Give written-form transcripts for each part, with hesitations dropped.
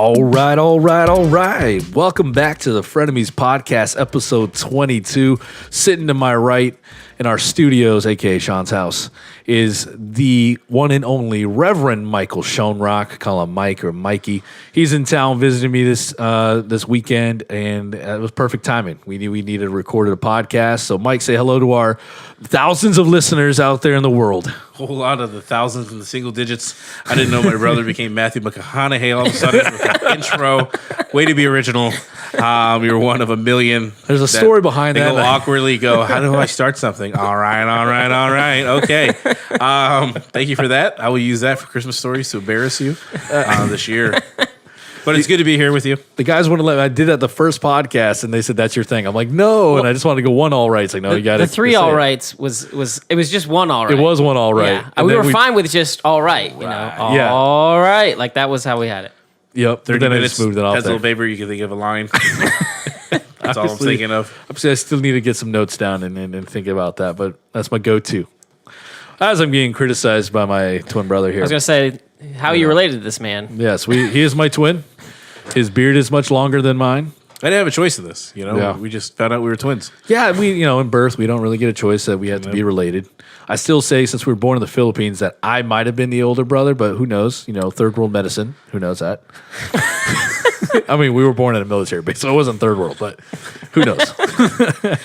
All right. Welcome back to the Frenemies Podcast, episode 22. Sitting to my right in our studios, aka Sean's house, is the one and only Reverend Michael Schoenrock. Call him Mike or Mikey. He's in town visiting me this weekend, and it was perfect timing. We knew we needed to record a podcast. So, Mike, say hello to our thousands of listeners out there in the world. A whole lot of the thousands and the single digits. I didn't know my brother became Matthew McConaughey all of a sudden with an intro. Way to be original. You're one of a million. There's a story behind that. They go awkwardly go, how do I start something? All right. Okay. Thank you for that. I will use that for Christmas stories to embarrass you this year. But it's good to be here with you. The guys wouldn't let me. I did that the first podcast, and they said, that's your thing. I'm like, no. And I just wanted to go one all right. It's like, no, you got to. The three all rights was just one all right. It was one all right. Yeah. We were fine with just all right. You know, Yeah. all right. Like that was how we had it. Yep. 30 then I minutes. just moved it off As a there. little paper, you can think of a line. That's all I'm Obviously, thinking of. Obviously, I still need to get some notes down and think about that, but that's my go-to. As I'm getting criticized by my twin brother here. I was gonna say, how are you related to this man? Yes, he is my twin. His beard is much longer than mine. I didn't have a choice in this. You know, Yeah. we just found out we were twins. Yeah, in birth, we don't really get a choice that we have to be related. I still say, since we were born in the Philippines, that I might have been the older brother, but who knows? Third world medicine. Who knows that? I mean, we were born in a military base, so it wasn't third world, but who knows?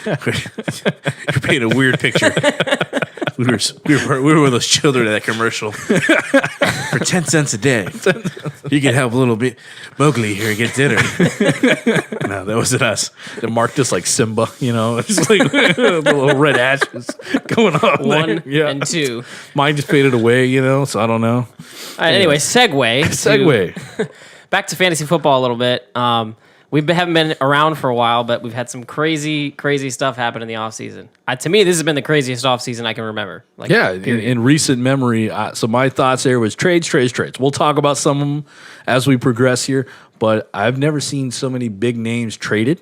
You're painting a weird picture. We were one of those children in that commercial. For 10 cents a day, you can help a little bit Mowgli here get dinner. No, that wasn't us. They marked us like Simba, it's like the little red ashes going on. One there. and two. Mine just faded away, so I don't know. All right. Anyway, segue. Back to fantasy football a little bit. Haven't been around for a while, but we've had some crazy, crazy stuff happen in the offseason. To me, this has been the craziest offseason I can remember. In recent memory, so my thoughts there was trades. We'll talk about some of them as we progress here, but I've never seen so many big names traded.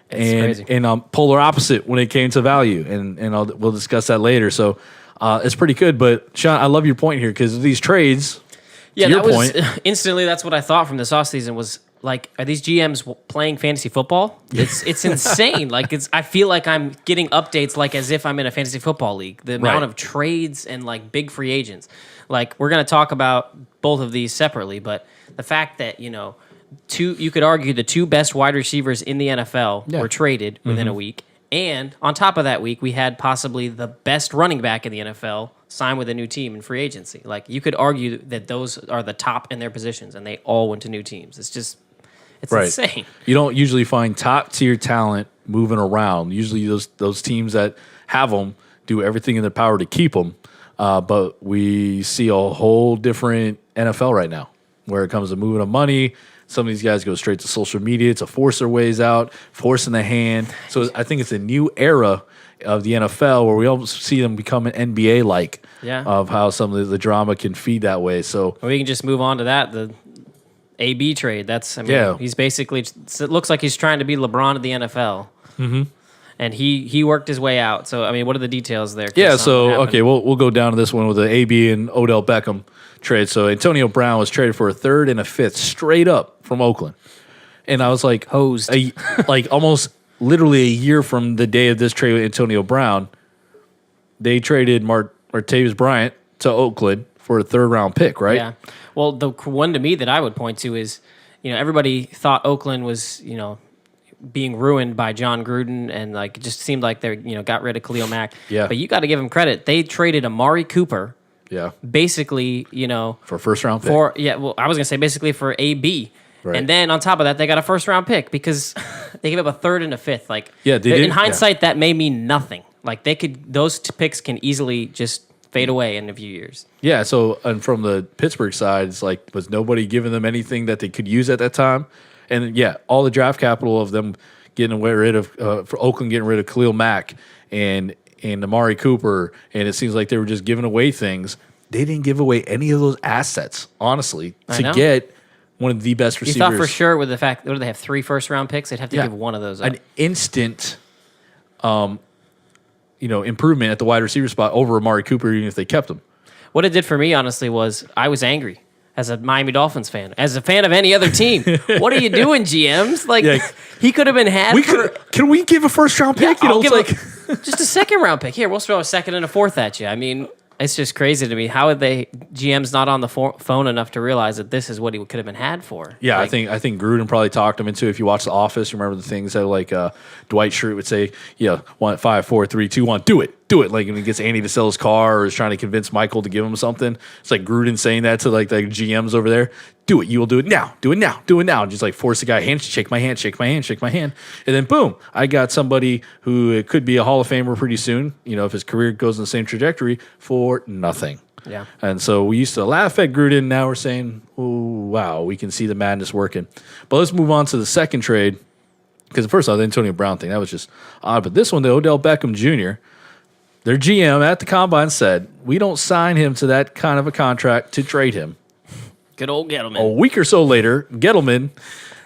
It's crazy. And polar opposite when it came to value, and we'll discuss that later. So it's pretty good. But Sean, I love your point here because these trades. Yeah, to your point, instantly. That's what I thought from this offseason was like, are these GMs playing fantasy football? It's insane. I feel like I'm getting updates like as if I'm in a fantasy football league. The amount of trades and like big free agents. Like we're gonna talk about both of these separately, but the fact that you could argue the two best wide receivers in the NFL were traded within a week. And on top of that week, we had possibly the best running back in the NFL sign with a new team in free agency. Like you could argue that those are the top in their positions, and they all went to new teams. It's insane. You don't usually find top tier talent moving around. Usually those teams that have them do everything in their power to keep them. But we see a whole different NFL right now where it comes to moving of money. Some of these guys go straight to social media to force their ways out, forcing the hand. So I think it's a new era of the NFL where we almost see them become an NBA-like of how some of the drama can feed that way. So we can just move on to that. The AB trade. He's basically. It looks like he's trying to be LeBron of the NFL. Mm-hmm. And he worked his way out. So what are the details there? Yeah. So we'll go down to this one with the AB and Odell Beckham trade. So Antonio Brown was traded for a third and a fifth straight up from Oakland, and I was like hosed, like almost literally a year from the day of this trade with Antonio Brown, they traded Martavis Bryant to Oakland for a third round pick, right? Yeah. Well, the one to me that I would point to is, everybody thought Oakland was, being ruined by John Gruden, and it just seemed like they, got rid of Khalil Mack. Yeah. But you got to give them credit. They traded Amari Cooper. Yeah. Basically, for a first round pick. I was gonna say basically for AB. Right. And then on top of that, they got a first round pick because they gave up a third and a fifth. In hindsight, that may mean nothing. Those picks can easily just fade away in a few years. Yeah. So, and from the Pittsburgh side, it's like, was nobody giving them anything that they could use at that time? And all the draft capital of them getting rid of for Oakland getting rid of Khalil Mack and Amari Cooper, and it seems like they were just giving away things. They didn't give away any of those assets, honestly, to get one of the best receivers. You thought for sure with the fact that they have 3 first-round picks, they'd have to give one of those up. An instant, improvement at the wide receiver spot over Amari Cooper, even if they kept him. What it did for me, honestly, was I was angry. as a Miami Dolphins fan, as a fan of any other team. What are you doing, GMs? Like, Yeah. he could have been had Can we give a first round pick? I'll it's give like just a second round pick. Here, we'll throw a second and a fourth at you. I mean, it's just crazy to me. How would GM's not on the phone enough to realize that this is what he could have been had for? yeah, Like, I think Gruden probably talked him into. If you watch The Office, you remember the things that like Dwight Schrute would say, "Yeah, 1, 5, 4, 3, 2, 1, do it." Like when he gets Andy to sell his car or is trying to convince Michael to give him something, it's like Gruden saying that to like the GMs over there. Do it. You will do it now. Do it now. Do it now. And just like force the guy, shake my hand, shake my hand, shake my hand. And then boom, I got somebody who could be a Hall of Famer pretty soon, if his career goes in the same trajectory, for nothing. Yeah. And so we used to laugh at Gruden. Now we're saying, oh, wow, we can see the madness working. But let's move on to the second trade. Because the first one, the Antonio Brown thing, that was just odd. But this one, the Odell Beckham Jr., their GM at the Combine said, we don't sign him to that kind of a contract to trade him. Good old Gettleman. A week or so later, Gettleman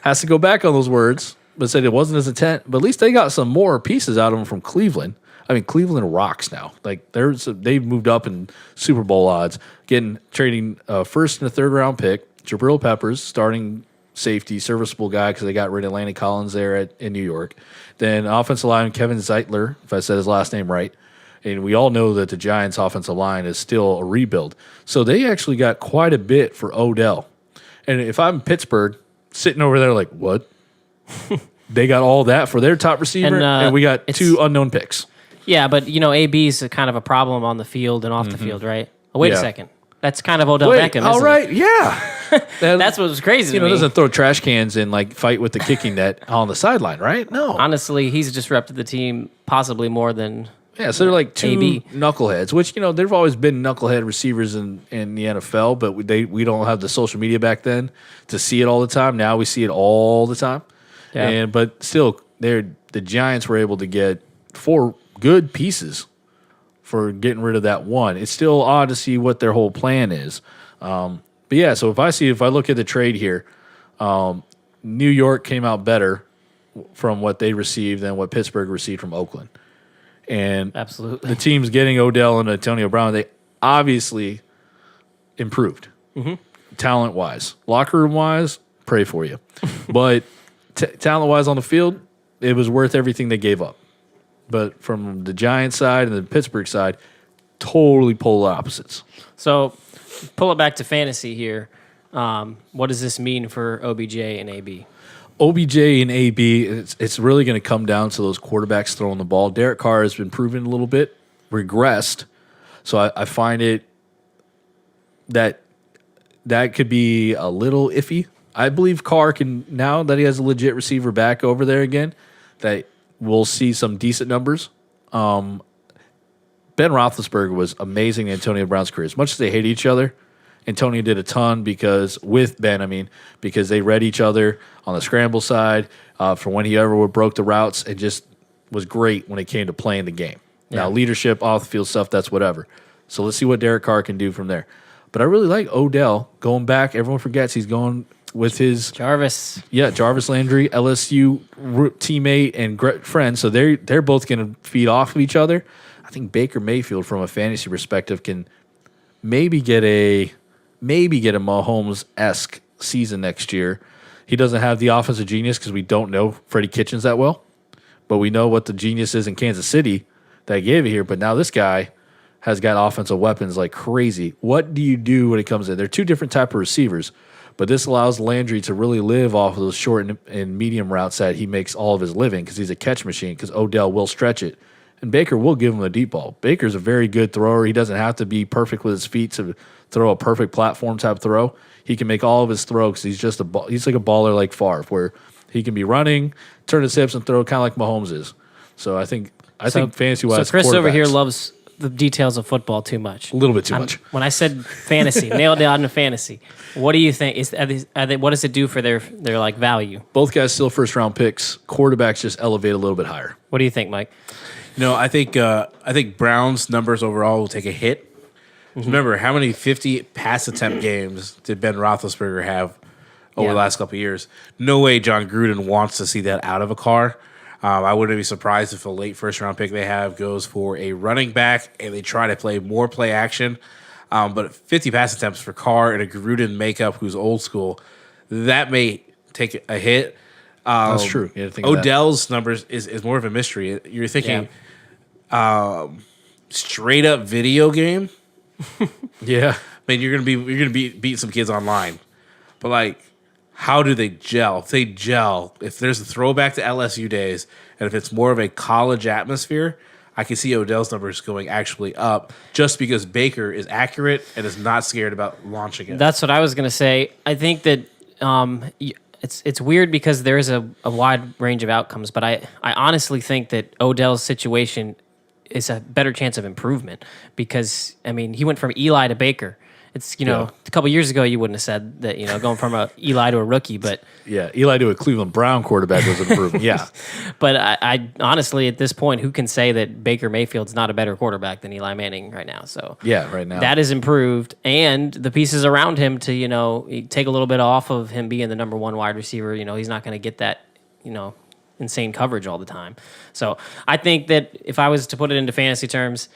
has to go back on those words, but said it wasn't his intent. But at least they got some more pieces out of him from Cleveland. I mean, Cleveland rocks now. Like they've moved up in Super Bowl odds, trading first and a third round pick, Jabril Peppers, starting safety, serviceable guy because they got rid of Landon Collins there in New York. Then offensive lineman Kevin Zeitler, if I said his last name right. And we all know that the Giants' offensive line is still a rebuild. So they actually got quite a bit for Odell. And if I'm Pittsburgh, sitting over there like, what? They got all that for their top receiver, and we got 2 unknown picks. Yeah, but, AB is kind of a problem on the field and off the field, right? Oh, wait a second. That's kind of Odell Beckham, all isn't right, it? yeah. That's what was crazy to me. Doesn't throw trash cans and like fight with the kicking net on the sideline, right? No. Honestly, he's disrupted the team possibly more than... Yeah, so they're like 2 AB. knuckleheads, which, there've always been knucklehead receivers in the NFL, but we don't have the social media back then to see it all the time. Now we see it all the time. Yeah. But still, the Giants were able to get 4 good pieces for getting rid of that one. It's still odd to see what their whole plan is. But yeah, so if I look at the trade here, New York came out better from what they received than what Pittsburgh received from Oakland. And absolutely, the teams getting Odell and Antonio Brown, they obviously improved talent-wise. Locker room-wise, pray for you. But talent-wise on the field, it was worth everything they gave up. But from the Giants side and the Pittsburgh side, totally polar opposites. So pull it back to fantasy here. What does this mean for OBJ and AB? OBJ and AB, it's really going to come down to those quarterbacks throwing the ball. Derek Carr has been proven a little bit regressed, so I find it that could be a little iffy. I believe Carr can, now that he has a legit receiver back over there again, that we'll see some decent numbers. Ben Roethlisberger was amazing in Antonio Brown's career. As much as they hate each other, Antonio did a ton because they read each other on the scramble side for when he ever broke the routes, and just was great when it came to playing the game. Yeah. Now, leadership, off the field stuff, that's whatever. So let's see what Derek Carr can do from there. But I really like Odell going back. Everyone forgets he's going with his Jarvis. Yeah, Jarvis Landry, LSU teammate and friend. So they're both going to feed off of each other. I think Baker Mayfield, from a fantasy perspective, can maybe get a Mahomes-esque season next year. He doesn't have the offensive genius because we don't know Freddie Kitchens that well, but we know what the genius is in Kansas City that gave it here. But now this guy has got offensive weapons like crazy. What do you do when it comes in? They're 2 different type of receivers, but this allows Landry to really live off of those short and medium routes that he makes all of his living because he's a catch machine, because Odell will stretch it. And Baker will give him a deep ball. Baker's a very good thrower. He doesn't have to be perfect with his feet to throw a perfect platform type throw. He can make all of his throws. He's just he's like a baller like Favre, where he can be running, turn his hips, and throw kind of like Mahomes is. So I think fantasy wise, so Chris over here loves the details of football too much. A little bit too much. When I said fantasy, nailed down to fantasy. What do you think? What does it do for their like value? Both guys still first round picks. Quarterbacks just elevate a little bit higher. What do you think, Mike? I think Brown's numbers overall will take a hit. Remember, how many 50 pass attempt games did Ben Roethlisberger have over the last couple of years? No way John Gruden wants to see that out of a Carr. I wouldn't be surprised if a late first round pick they have goes for a running back and they try to play more play action. But 50 pass attempts for Carr and a Gruden makeup who's old school, that may take a hit. That's true. You had to think of that. Odell's numbers is more of a mystery. You're thinking straight up video game. Yeah. I mean, you're gonna beat some kids online, but like, how do they gel? If they gel, if there's a throwback to LSU days, and if it's more of a college atmosphere, I can see Odell's numbers going actually up just because Baker is accurate and is not scared about launching it. That's what I was going to say. I think that it's weird because there is a wide range of outcomes, but I honestly think that Odell's situation is a better chance of improvement because, I mean, he went from Eli to Baker. It's, a couple years ago, you wouldn't have said that, going from a Eli to a rookie, but... Yeah, Eli to a Cleveland Brown quarterback was improving, yeah. But I honestly, at this point, who can say that Baker Mayfield's not a better quarterback than Eli Manning right now? So yeah, right now. That is improved, and the pieces around him to, take a little bit off of him being the number one wide receiver. He's not going to get that, insane coverage all the time. So I think that if I was to put it into fantasy terms,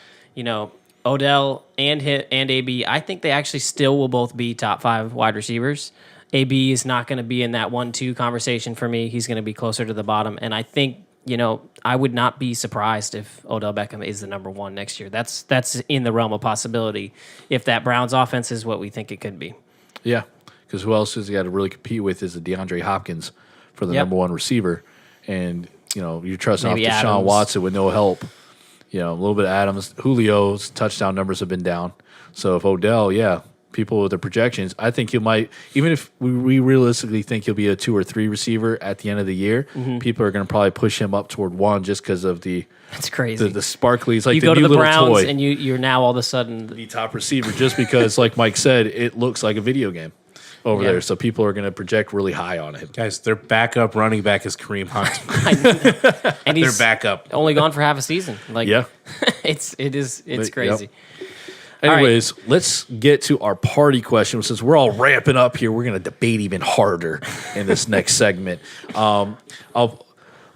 Odell and AB, I think they actually still will both be top 5 wide receivers. AB is not going to be in that 1-2 conversation for me. He's going to be closer to the bottom. And I think, I would not be surprised if Odell Beckham is the number 1 next year. That's in the realm of possibility if that Browns offense is what we think it could be. Yeah, because who else has he got to really compete with is the DeAndre Hopkins for the number 1 receiver. And, you're trusting Maybe off Deshaun Adams. Watson with no help. A little bit of Adams. Julio's touchdown numbers have been down. So if Odell, people with the projections, I think he might, even if we realistically think he'll be a 2 or 3 receiver at the end of the year, people are going to probably push him up toward 1 just because of That's crazy. the sparkly. It's like you the go to new the little Browns toy. and you're now all of a sudden The top receiver just because, like Mike said, it looks like a video game over Yeah. there. So people are going to project really high on him. Guys, their backup running back is Kareem Hunt. and Their he's backup. only gone for half a season. Like Yeah. it's But, crazy. Anyways, let's get to our party question. Since we're all ramping up here, we're going to debate even harder in this next segment. I'll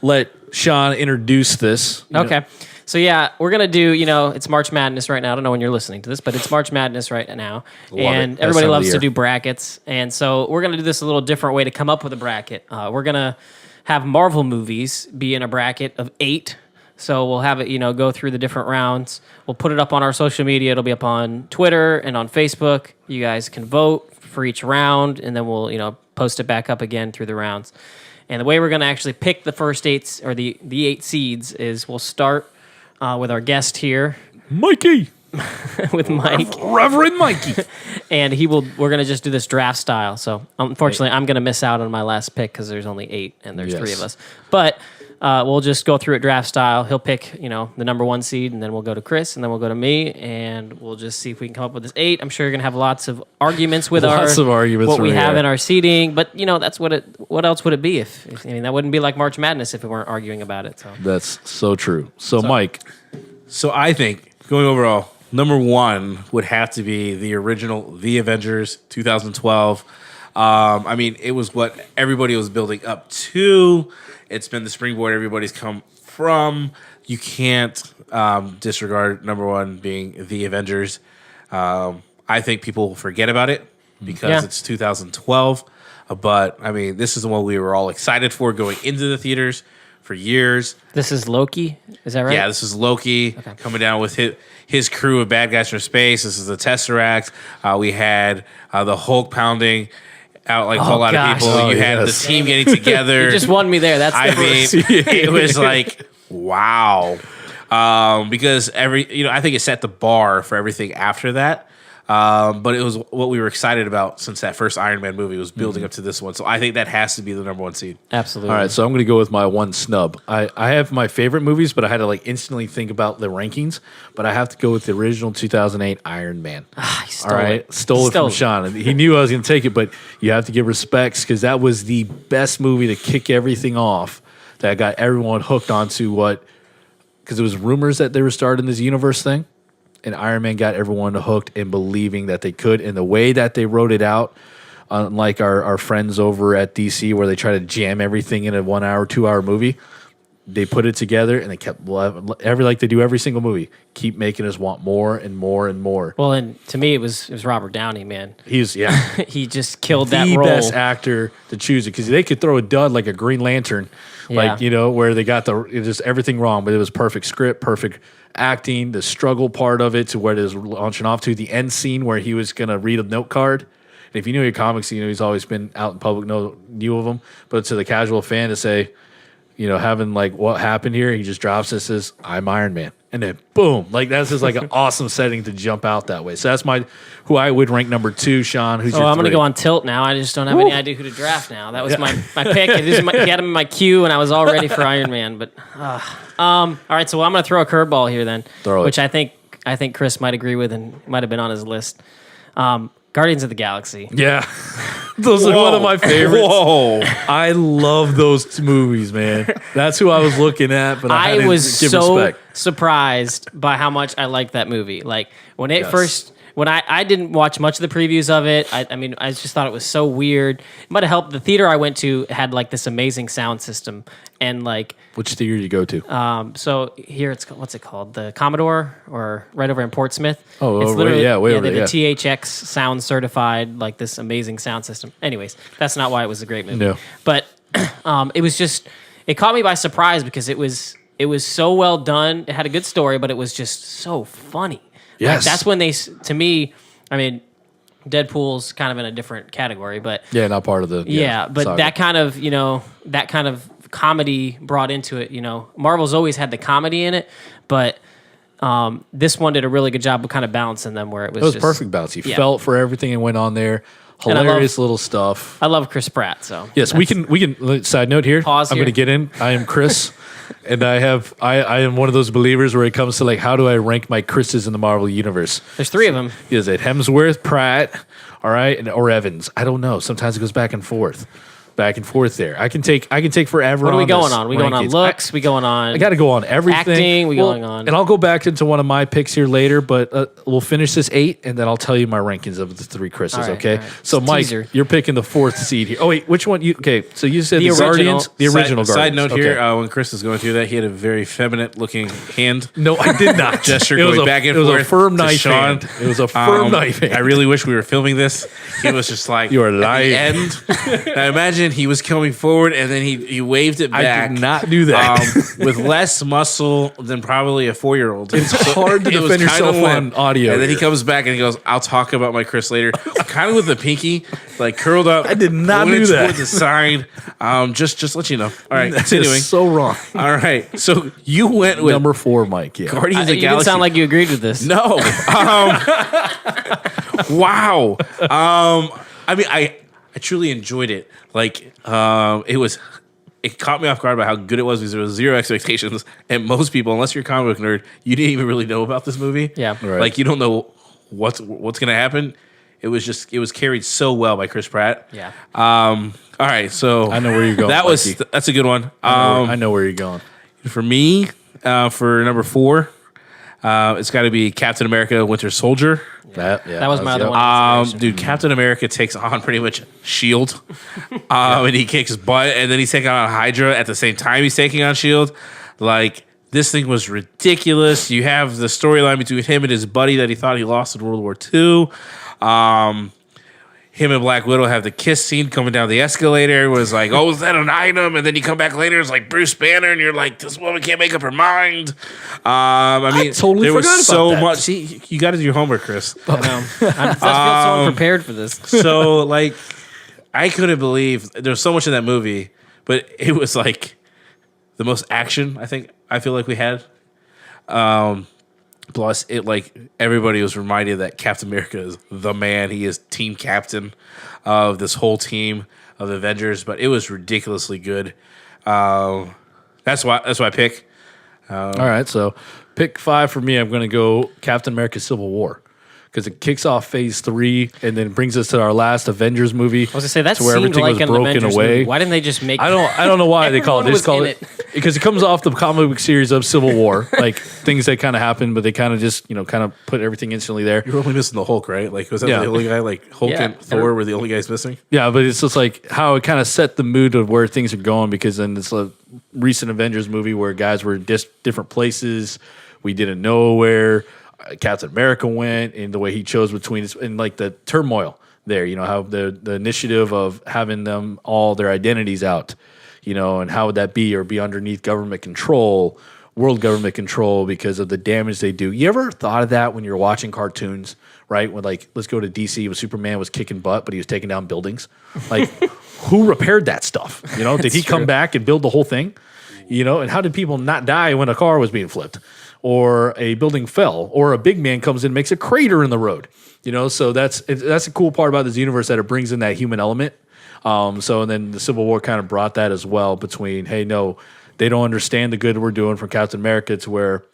let Sean introduce this. Okay. So, we're going to do, it's March Madness right now. I don't know when you're listening to this, but it's March Madness right now. And Best everybody time of loves the to year. do brackets. And so we're going to do this a little different way to come up with a bracket. We're going to have Marvel movies be in a bracket of 8. So we'll have it, go through the different rounds. We'll put it up on our social media. It'll be up on Twitter and on Facebook. You guys can vote for each round, and then we'll, post it back up again through the rounds. And the way we're going to actually pick the first 8 or the 8 seeds is we'll start with our guest here, Mikey. with Mike, Reverend Mikey. and we're going to just do this draft style. So unfortunately, I'm going to miss out on my last pick because there's only 8 and there's 3 of us. But we'll just go through it draft style. He'll pick, the number 1 seed, and then we'll go to Chris, and then we'll go to me, and we'll just see if we can come up with this 8. I'm sure you're going to have lots of arguments with Lots of arguments what we over have here. in our seating. But, that's what else would it be if that wouldn't be like March Madness if we weren't arguing about it. So That's so true. So Mike. So I think, going overall, number 1 would have to be the original The Avengers 2012. I mean, it was what everybody was building up to. It's been the springboard everybody's come from. You can't disregard number 1 being The Avengers. I think people forget about it because it's 2012. But, I mean, this is the one we were all excited for going into the theaters for years. this is Loki. Is that right? Yeah, this is Loki coming down with his crew of bad guys from space. This is the Tesseract. We had the Hulk pounding out like a whole lot gosh. of people. Oh, You had yes. the team getting together. You just won me there. That's the I first. mean, it was like, wow. Because I think it set the bar for everything after that. But it was what we were excited about since that first Iron Man movie was building up to this one. So I think that has to be the number 1 seed. Absolutely. All right, so I'm going to go with my 1 snub. I have my favorite movies, but I had to instantly think about the rankings. But I have to go with the original 2008 Iron Man. He stole All right, it. stole it from it. Sean. And he knew I was going to take it, but you have to give respects because that was the best movie to kick everything off. That got everyone hooked onto because it was rumors that they were starting this universe thing. And Iron Man got everyone hooked and believing that they could. And the way that they wrote it out, unlike our friends over at DC where they try to jam everything in a 1 hour, 2 hour movie, they put it together, and they kept like they do every single movie, keep making us want more and more and more. Well, and to me, it was Robert Downey, man. He's He just killed that the role. best actor to choose it, because they could throw a dud like a Green Lantern, like where they got just everything wrong, but it was perfect script, perfect acting, the struggle part of it to where it is launching off to the end scene where he was gonna read a note card. And if you know your comics, he's always been out in public, knew of him. But to the casual fan to say, having like what happened here, he just drops and says, "I'm Iron Man," and then boom, like that's just like an awesome setting to jump out that way. So that's who I would rank number 2. Sean, who's your I'm going to 3? go on tilt now. I just don't have any idea who to draft now. That was my pick. He had him in my queue, and I was all ready for Iron Man. But all right, so I'm going to throw a curveball here then, which I think Chris might agree with and might have been on his list. Guardians of the Galaxy. Yeah. Those are one of my favorites. Whoa. I love those movies, man. That's who I was looking at, but I was give so respect. surprised by how much I liked that movie. Like when it first, when I didn't watch much of the previews of it. I mean, I just thought it was so weird. It might have helped. The theater I went to had like this amazing sound system, and like Which theater did you go to? so here what's it called? The Commodore, or right over in Portsmouth. Oh, it's way over they there, have the THX sound certified, like this amazing sound system. Anyways, that's not why it was a great movie. No. But it was just, it caught me by surprise because it was so well done. It had a good story, but it was just so funny. Yes. Like, that's when to me, I mean, Deadpool's kind of in a different category, but Not part of the but saga. that kind of comedy brought into it. Marvel's always had the comedy in it, but this one did a really good job of kind of balancing them, where it was just perfect balance. He felt for everything and went on there. And I Hilarious little stuff. I love Chris Pratt, so Yes, we can. Side note here. Pause I'm here. going to get in. I am Chris, and I am one of those believers where it comes to like, how do I rank my Chris's in the Marvel universe? There's 3 of them. Is it Hemsworth, Pratt, all right, or Evans? I don't know. Sometimes it goes back and forth there. I can take forever. What are we on going this on? We going on rankings. looks? We going on? I got to go on everything. Acting, going on. And I'll go back into one of my picks here later, but we'll finish this 8, and then I'll tell you my rankings of the 3 Chris's, All right, okay? all right. So, It's a Mike, teaser. you're picking the 4th seed here. Oh, wait, which one? Okay, so you said The the original. Guardians? The original Guardians. Side note Okay. here, when Chris was going through that, he had a very feminine-looking hand No, I did not. gesture It was going a- back and It was forth a firm to knife Sean. hand. It was a firm knife hand. I really wish we were filming this. He was just like, You are at the lying. end. Now imagine he was coming forward and then he waved it I back. did not do that. With less muscle than probably a 4-year-old. It's hard to It was defend yourself kinda on audio. And then he here. comes back and he goes, "I'll talk about my Chris later." Kind of with the pinky, like curled up. I did not pointed do that. Towards the side. Just let you know. All right, That continuing. is so wrong. All right, so you went with Number 4, Mike. Yeah. Guardians of the You Galaxy. didn't sound like you agreed with this. No. Wow. I mean, I truly enjoyed it. Like, it caught me off guard by how good it was because there was zero expectations. And most people, unless you're a comic book nerd, you didn't even really know about this movie. Yeah. Right. Like, you don't know what's going to happen. It was carried so well by Chris Pratt. Yeah. All right. So I know where you're going, Mikey. That's a good one. I know where you're going. For me, for number 4, it's got to be Captain America: Winter Soldier. That was my other one. Dude, Captain America takes on pretty much Shield, and he kicks butt, and then he's taking on Hydra at the same time he's taking on Shield. Like, this thing was ridiculous. You have the storyline between him and his buddy that he thought he lost in World War II. Him and Black Widow have the kiss scene coming down the escalator. It was like, oh, is that an item? And then you come back later, it's like Bruce Banner, and you're like, this woman can't make up her mind. I mean, totally there was forgot about so that. much. See, you got to do your homework, Chris. I know. I feel so unprepared for this. So, like, I couldn't believe there's so much in that movie, but it was like the most action I feel like we had. Plus, it like everybody was reminded that Captain America is the man. He is team captain of this whole team of the Avengers. But it was ridiculously good. That's why I pick. All right, so pick 5 for me. I'm going to go Captain America: Civil War, because it kicks off Phase 3 and then brings us to our last Avengers movie. I was gonna say that to where seemed everything like was an broken Avengers away. movie. Why didn't they just make? I don't know why they call it. They just call Everyone was it because it comes off the comic book series of Civil War, like things that kind of happened, but they kind of just kind of put everything instantly there. You're only missing the Hulk, right? Like, was that Yeah. the only guy? Like, Hulk Yeah. and Thor were the only guys missing? Yeah, but it's just like how it kind of set the mood of where things are going, because then it's a recent Avengers movie where guys were in different places. We didn't know where Captain America went and the way he chose between and like the turmoil there, how the initiative of having them all their identities out, and how would that be, or be underneath government control, world government control, because of the damage they do. You ever thought of that when you're watching cartoons, right? When like, let's go to DC, when Superman was kicking butt, but he was taking down buildings. Like, who repaired that stuff? Did he come back and build the whole thing? And how did people not die when a car was being flipped, or a building fell, or a big man comes in and makes a crater in the road? So that's a cool part about this universe, that it brings in that human element. And then the Civil War kind of brought that as well, between, hey, no, they don't understand the good we're doing from Captain America, to where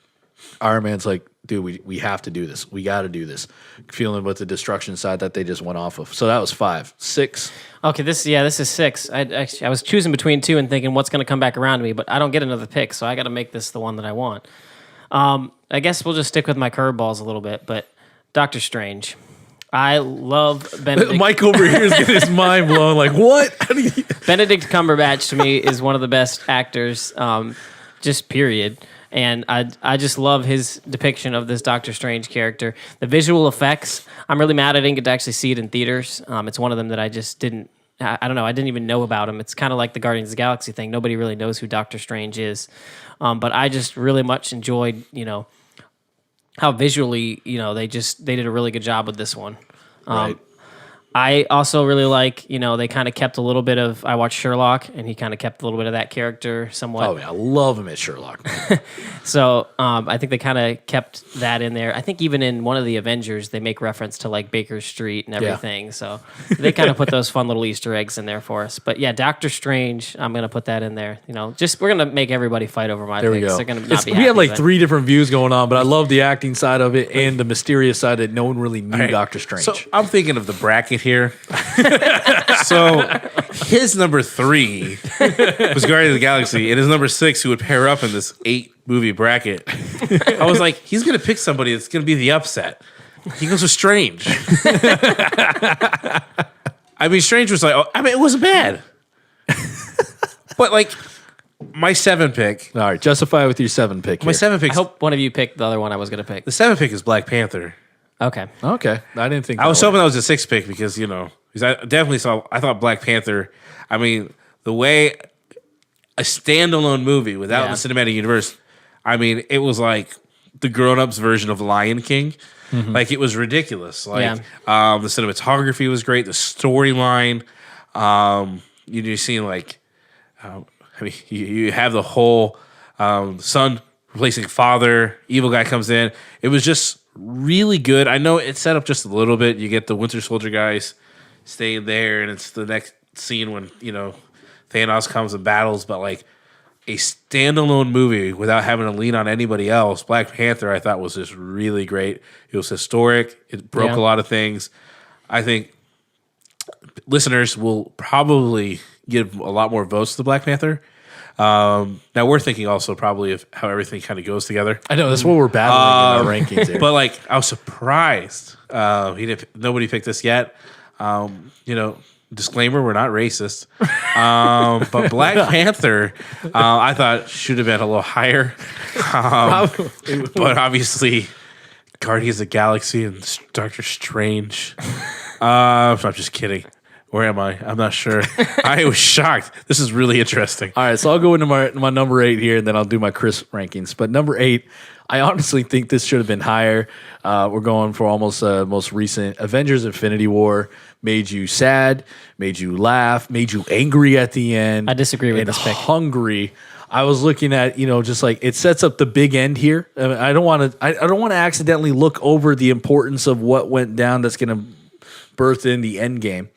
Iron Man's like, dude, we have to do this. We got to do this. Feeling with the destruction side that they just went off of. So that was 5. 6. Okay, this is 6. I was choosing between 2 and thinking what's going to come back around to me, but I don't get another pick, so I got to make this the one that I want. I guess we'll just stick with my curveballs a little bit, but Doctor Strange. I love Benedict. Mike over here is getting his mind blown. Like, what? How do you... Benedict Cumberbatch to me is one of the best actors, just period. And I just love his depiction of this Doctor Strange character. The visual effects, I'm really mad I didn't get to actually see it in theaters. It's one of them that I just didn't, I don't know, I didn't even know about him. It's kind of like the Guardians of the Galaxy thing. Nobody really knows who Doctor Strange is. But I just really much enjoyed, how visually, they did a really good job with this one. Right. I also really like, they kind of kept a little bit of, I watched Sherlock, and he kind of kept a little bit of that character somewhat. Oh, yeah, I love him as Sherlock. So I think they kind of kept that in there. I think even in one of the Avengers, they make reference to like Baker Street and everything. So they kind of put those fun little Easter eggs in there for us. But yeah, Doctor Strange, I'm going to put that in there. Just we're going to make everybody fight over my There we picks. go. They're going to not be We happy, have like but- 3 different views going on, but I love the acting side of it and the mysterious side that no one really knew Right. Doctor Strange. So I'm thinking of the bracket here. So his number 3 was Guardians of the Galaxy, and his number 6, who would pair up in this 8-movie bracket. I was like, he's going to pick somebody that's going to be the upset. He goes with Strange. I mean, Strange was like, it wasn't bad. But like, my 7 pick. All right, justify with your 7 pick. My Here. 7 pick. I hope one of you picked the other one I was going to pick. The 7 pick is Black Panther. Okay. Okay, I didn't think I was that hoping that was a 6 pick because I definitely saw. I thought Black Panther. I mean, the way a standalone movie without the cinematic universe. I mean, it was like the grown-ups version of Lion King. Mm-hmm. Like, it was ridiculous. Like, the cinematography was great. The storyline. You're seeing like, you have the whole son replacing father. Evil guy comes in. It was just really good. I know it's set up just a little bit. You get the Winter Soldier guys staying there, and it's the next scene when Thanos comes and battles. But like a standalone movie without having to lean on anybody else, Black Panther I thought was just really great. It was historic. It broke a lot of things. I think listeners will probably give a lot more votes to Black Panther. Now we're thinking also probably of how everything kind of goes together. I know that's what we're battling in our rankings here. But like, I was surprised. Nobody picked this yet. Disclaimer: we're not racist. But Black Panther, I thought should have been a little higher. But obviously, Guardians of the Galaxy and Doctor Strange. I'm just kidding. Where am I? I'm not sure. I was shocked. This is really interesting. All right, so I'll go into my number 8 here, and then I'll do my Chris rankings. But number 8, I honestly think this should have been higher. We're going for almost most recent. Avengers Infinity War made you sad, made you laugh, made you angry at the end. I disagree with and this pick. Hungry. I was looking at, just like it sets up the big end here. I mean, I don't want to accidentally look over the importance of what went down that's going to birth in the end game.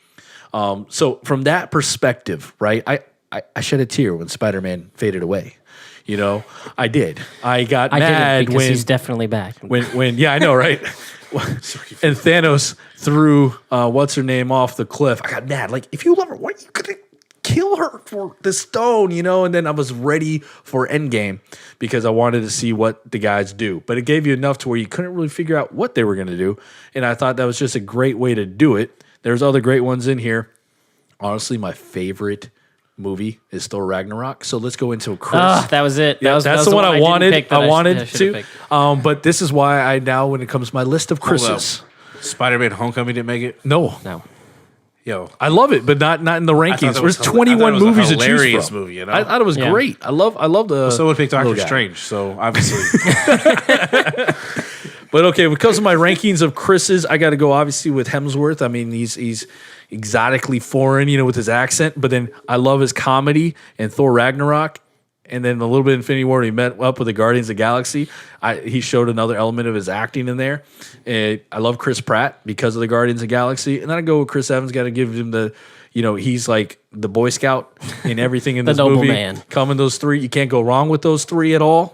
So from that perspective, right, I shed a tear when Spider-Man faded away. I did. I got mad because when he's definitely back. when yeah, I know, right? and Thanos threw what's her name off the cliff. I got mad. Like, if you love her, why are you gonna kill her for the stone? And then I was ready for Endgame because I wanted to see what the guys do. But it gave you enough to where you couldn't really figure out what they were gonna do, and I thought that was just a great way to do it. There's other great ones in here. Honestly, my favorite movie is Thor Ragnarok. So let's go into Chris. That was it. Yeah, that's the one I wanted. I wanted should've to. picked. But this is why I now, when it comes to my list of Chris's, Spider-Man: Homecoming didn't make it. no, Yo, I love it, but not in the rankings. that There's was 21 a movies to choose hilarious from. movie, I thought it was Yeah. great. I love the. someone picked Doctor little guy. Strange, so obviously. But okay, because of my rankings of Chris's, I got to go obviously with Hemsworth. I mean, he's exotically foreign, with his accent. But then I love his comedy and Thor Ragnarok, and then a little bit of Infinity War. When he met up with the Guardians of the Galaxy. He showed another element of his acting in there. And I love Chris Pratt because of the Guardians of the Galaxy, and then I go with Chris Evans. Got to give him the. He's like the Boy Scout in everything in The this noble movie. man. Coming those three, you can't go wrong with those three at all.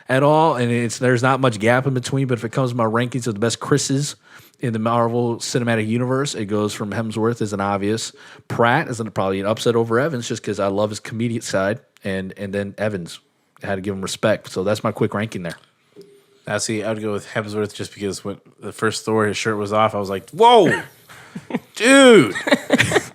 And there's not much gap in between. But if it comes to my rankings of the best Chris's in the Marvel Cinematic Universe, it goes from Hemsworth as an obvious. Pratt is probably an upset over Evans just because I love his comedic side, and then Evans, I had to give him respect. So that's my quick ranking there. Now, see, I would go with Hemsworth just because when the first Thor, his shirt was off, I was like, whoa, dude.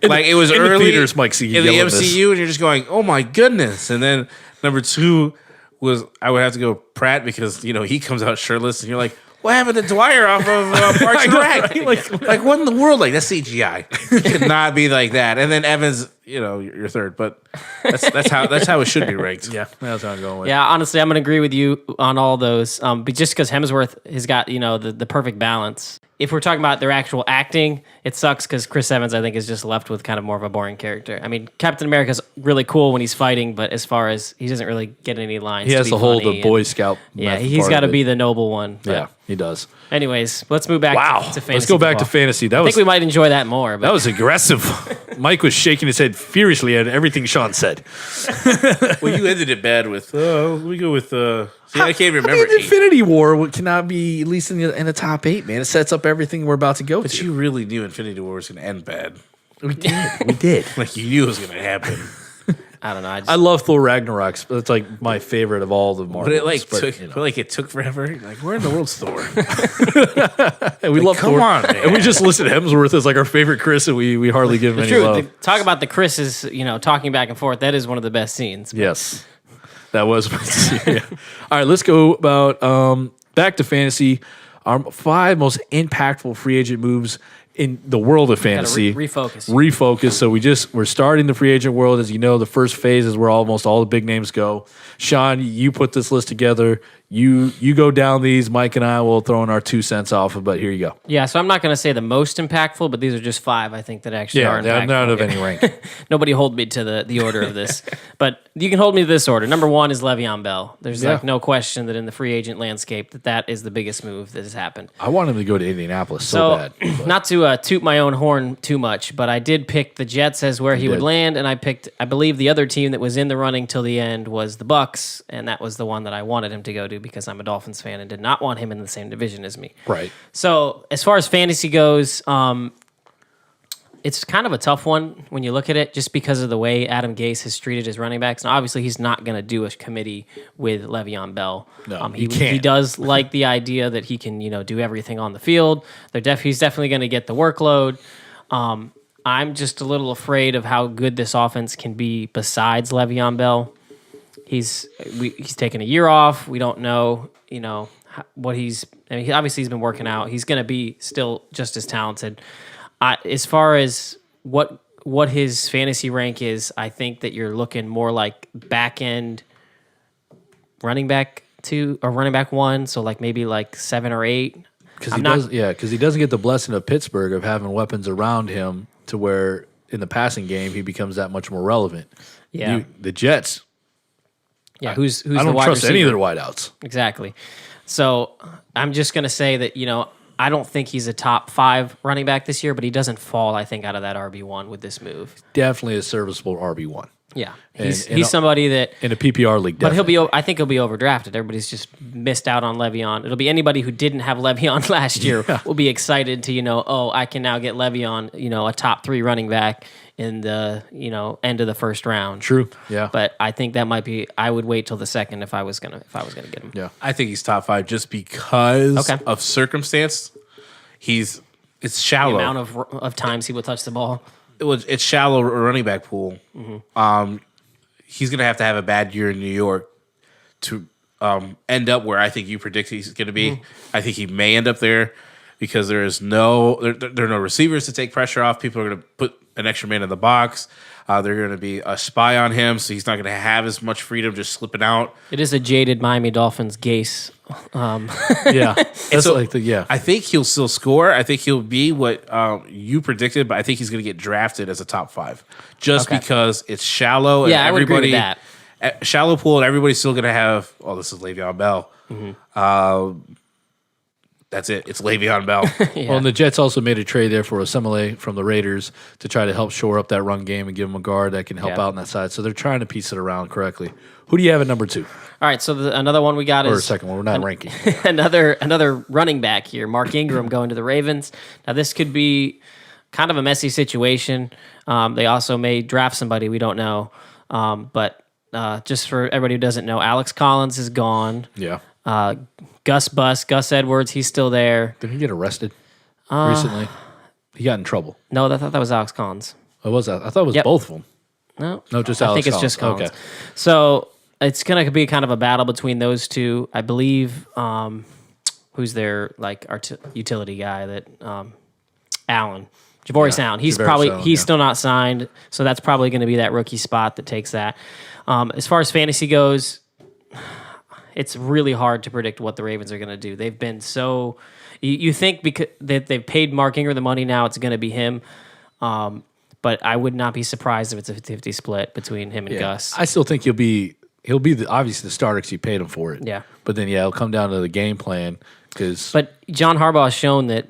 Like, it was in the early theaters, Mike, see you in the yelling this. MCU, and you're just going, oh my goodness. And then number two was, I would have to go Pratt because, he comes out shirtless, and you're like, what happened to Dwyer off of Parks and Rec? Like, what in the world? Like, that's CGI. It could not be like that. And then Evans, you're third, but that's how it should be ranked. Yeah, that's how I'm going with. Yeah, honestly, I'm going to agree with you on all those. But just because Hemsworth has got, the perfect balance. If we're talking about their actual acting, it sucks because Chris Evans, I think, is just left with kind of more of a boring character. I mean, Captain America's really cool when he's fighting, but as far as he doesn't really get any lines, He has to hold the Boy Scout. Yeah, he's got to be the noble one. But Yeah, he does. anyways, let's move back to fantasy. Let's go back to football. fantasy. That I was think we might enjoy that more. But that was aggressive. Mike was shaking his head furiously at everything Sean said. Well, you ended it bad with, we go with, see, I can't remember. I mean, eight. Infinity War cannot be at least in the top 8, man. It sets up everything we're about to go But to. you really knew Infinity War was going to end bad. We did. Like, you knew it was going to happen. I don't know. I love Thor Ragnarok. It's like my favorite of all the Marvels. But it took forever. Like, where in the world's Thor? And we love come Thor. on, man. And we just listed Hemsworth as like our favorite Chris, and we hardly give him any True. love. Talk about the Chris's, talking back and forth. That is one of the best scenes. Yes, that was. Yeah. All right, let's go about back to fantasy. Our 5 most impactful free agent moves in the world of fantasy. Refocus. So we're starting the free agent world. As you know, the first phase is where almost all the big names go. Sean, you put this list together. You go down these. Mike and I will throw in our 2 cents off of, but here you go. Yeah, so I'm not going to say the most impactful, but these are just 5 I think that actually are they're impactful. not of any rank. Nobody hold me to the order of this. But you can hold me to this order. Number 1 is Le'Veon Bell. There's no question that in the free agent landscape that is the biggest move that has happened. I want him to go to Indianapolis so bad. But Not to toot my own horn too much, but I did pick the Jets as where he would did. land, and I believe the other team that was in the running till the end was the Bucks, and that was the one that I wanted him to go to because I'm a Dolphins fan and did not want him in the same division as me. Right. So as far as fantasy goes, it's kind of a tough one when you look at it, just because of the way Adam Gase has treated his running backs. And obviously, he's not going to do a committee with Le'Veon Bell. No, he can't. He does like the idea that he can, do everything on the field. He's definitely going to get the workload. I'm just a little afraid of how good this offense can be besides Le'Veon Bell. He's taken a year off. We don't know, what obviously he's been working out. He's going to be still just as talented. As far as what his fantasy rank is, I think that you're looking more like back end running back 2 or running back 1, so like maybe like 7 or 8. Because he doesn't get the blessing of Pittsburgh of having weapons around him to where in the passing game he becomes that much more relevant. Yeah. The Jets. Yeah, who's I the don't wide trust any of receiver? their wideouts. Exactly. So I'm just going to say that, I don't think he's a top 5 running back this year, but he doesn't fall, I think, out of that RB1 with this move. Definitely a serviceable RB1. Yeah, And- he's and- somebody that. in a PPR league. But Definitely. I think he'll be overdrafted. Everybody's just missed out on Le'Veon. It'll be anybody who didn't have Le'Veon last year will be excited to, I can now get Le'Veon, a top 3 running back in the, end of the first round. True. Yeah. But I think that might be. I would wait till the second if I was gonna get him. Yeah. I think he's top 5 just because Okay. of circumstance. It's The shallow. amount of times he will touch the ball. It's shallow running back pool. He's going to have a bad year in New York to end up where I think you predict he's going to be. I think he may end up there because there are no receivers to take pressure off. People are going to put an extra man in the box. They're going to be a spy on him, so he's not going to have as much freedom just slipping out. It is a jaded Miami Dolphins Gase. Yeah. That's so- yeah. I think he'll still score. I think he'll be what you predicted, but I think he's going to get drafted as a top 5 just Okay. because it's shallow. Yeah, and I would agree with everybody, that. Shallow pool, and everybody's still going to have. Oh, this is Le'Veon Bell. That's it. It's Le'Veon Bell. Yeah. Well, and the Jets also made a trade there for Osemele from the Raiders to try to help shore up that run game and give them a guard that can help Yeah. out on that side. So they're trying to piece it around correctly. Who do you have at number 2 All right, so another one we got or is second one? We're not ranking. another running back here, Mark Ingram going to the Ravens. Now this could be kind of a messy situation. They also may draft somebody we don't know, but just for everybody who doesn't know, Alex Collins is gone. Yeah. Gus Edwards, he's still there. Did he get arrested recently? He got in trouble. No, I thought that was Alex Collins. What was that? I thought it was Yep. both of them. No, just I Alex think it's just Collins. Collins. Okay. So it's gonna be kind of a battle between those two. I believe who's their utility guy that Allen. Javory Sound. He's Javory Sound, yeah. still not signed, so that's probably going to be that rookie spot that takes that. As far as fantasy goes, it's really hard to predict what the Ravens are going to do. They've been so you think because that they've paid Mark Ingram the money now, it's going to be him. But I would not be surprised if it's a 50-50 split between him and Yeah. Gus. I still think he'll be obviously the starter because you paid him for it. Yeah. But then it'll come down to the game plan because But John Harbaugh has shown that,